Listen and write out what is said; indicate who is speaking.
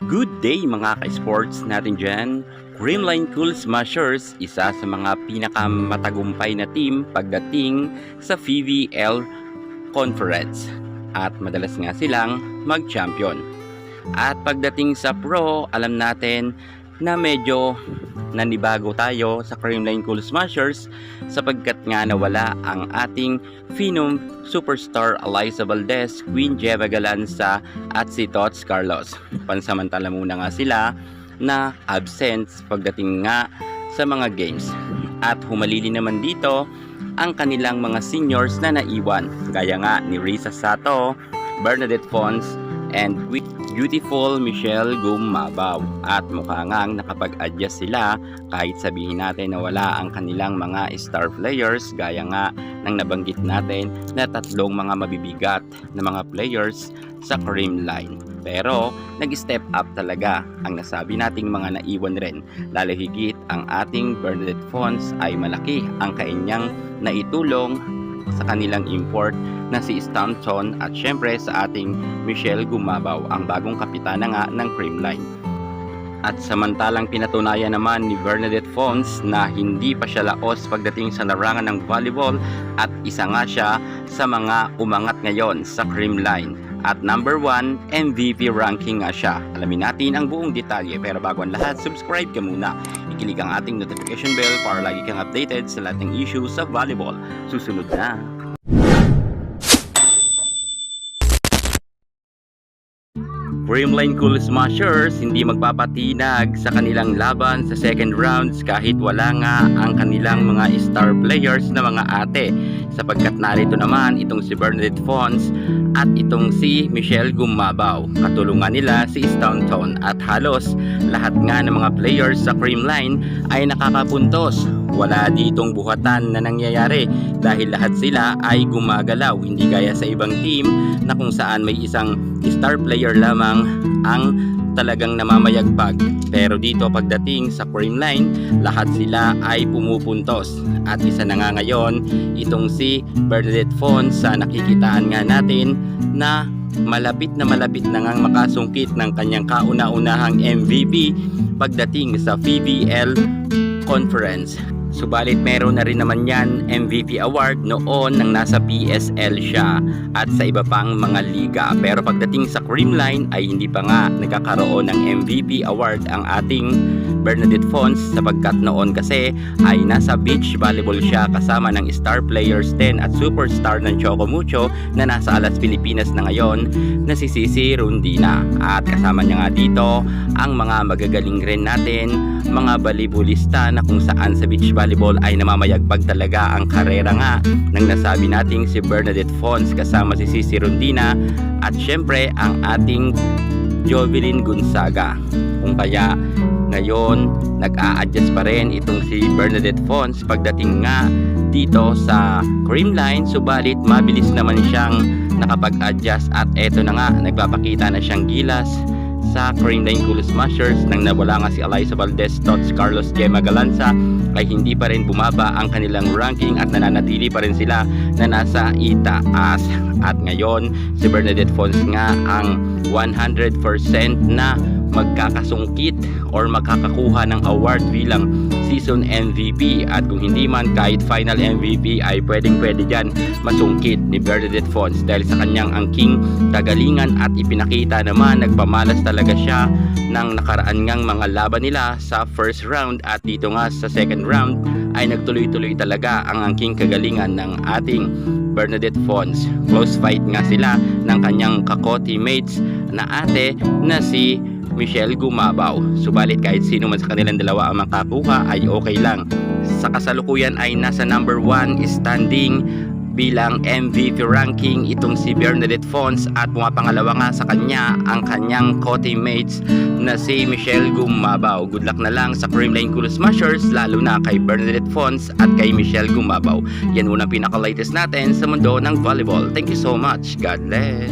Speaker 1: Good day mga ka-sports natin dyan. Creamline Cool Smashers, isa sa mga pinakamatagumpay na team pagdating sa PVL Conference. At madalas nga silang mag-champion. At pagdating sa pro, alam natin na medyo nanibago tayo sa Creamline Cool Smashers sapagkat nga nawala ang ating Phenom superstar Eliza Valdez, Queen Jeva Galanza at si Tots Carlos. Pansamantala muna nga sila na absent pagdating nga sa mga games. At humalili naman dito ang kanilang mga seniors na naiwan gaya nga ni Risa Sato, Bernadette Fons, and beautiful Michelle Gumabaw. At mukha ngang nakapag-adjust sila kahit sabihin natin na wala ang kanilang mga star players gaya nga ng nabanggit natin na tatlong mga mabibigat na mga players sa Creamline. Pero nag-step up talaga ang nasabi nating mga naiwan rin. Lalo higit ang ating Bernadette Fons ay malaki ang kanyang naitulong sa kanilang import na si Stanton at syempre sa ating Michelle Gumabaw, ang bagong kapitana nga ng Creamline. At samantalang pinatunayan naman ni Bernadette Fons na hindi pa siya laos pagdating sa larangan ng volleyball at isa nga siya sa mga umangat ngayon sa Creamline. At number 1 MVP ranking nga siya. Alamin natin ang buong detalye, pero bago ang lahat, subscribe ka muna. Ikilig ang ating notification bell para lagi kang updated sa lahat ng issues sa volleyball. Susunod na. Creamline Cool Smashers hindi magpapatinag sa kanilang laban sa second rounds kahit wala nga ang kanilang mga star players na mga ate, sapagkat narito naman itong si Bernadette Fons at itong si Michelle Gumabaw. Katulungan nila si Stanton at halos lahat nga ng mga players sa Creamline ay nakakapuntos. Wala ditong buhatan na nangyayari dahil lahat sila ay gumagalaw, hindi gaya sa ibang team na kung saan may isang star player lamang ang talagang namamayagpag. Pero dito pagdating sa Creamline, lahat sila ay pumupuntos. At isa na nga ngayon itong si Bernadette Fons sa nakikitaan nga natin na malapit na ngang makasungkit ng kanyang kauna-unahang MVP pagdating sa PVL Conference. Subalit meron na rin naman yan MVP award noon nang nasa PSL siya at sa iba pang mga liga. Pero pagdating sa Creamline ay hindi pa nga nagkakaroon ng MVP award ang ating Bernadette Fons, sapagkat noon kasi ay nasa beach volleyball siya kasama ng star players 10 at superstar ng Choco Mucho na nasa Alas Pilipinas na ngayon na si Cici Rondina. At kasama niya nga dito ang mga magagaling rin natin, mga volleyballista na kung saan sa beach volleyball ay namamayagpag talaga ang karera nga ng nasabi nating si Bernadette Fons kasama si Cici Rondina at syempre ang ating Jovelyn Gonzaga. Kung kaya ngayon nag-a-adjust pa rin itong si Bernadette Fons pagdating nga dito sa Creamline, subalit mabilis naman siyang nakapag-adjust at eto na nga nagpapakita na siyang gilas sa Creamline Cool Smashers nang nawala nga si Eliza Valdez, Tots Carlos, Gemma Galanza ay hindi pa rin bumaba ang kanilang ranking at nananatili pa rin sila na nasa itaas. At ngayon si Bernadette Fons nga ang 100% na magkakasungkit or magkakakuha ng award bilang season MVP, at kung hindi man kahit final MVP ay pwede dyan masungkit ni Bernadette Fons dahil sa kanyang angking kagalingan at ipinakita naman nagpamalas talaga siya ng nakaraan ngang mga laban nila sa first round at dito nga sa second round ay nagtuloy-tuloy talaga ang angking kagalingan ng ating Bernadette Fons. Close fight nga sila ng kanyang kako-teammates na ate na si Michelle Gumabaw. Subalit kahit sino man sa kanilang dalawa ang makakuha ay okay lang. Sa kasalukuyan ay nasa number 1 standing bilang MVP ranking itong si Bernadette Fons at pumapangalawa nga sa kanya ang kanyang co-teammates na si Michelle Gumabaw. Good luck na lang sa Creamline Cool Smashers, lalo na kay Bernadette Fons at kay Michelle Gumabaw. Yan muna pinaka-latest natin sa mundo ng volleyball. Thank you so much. God bless.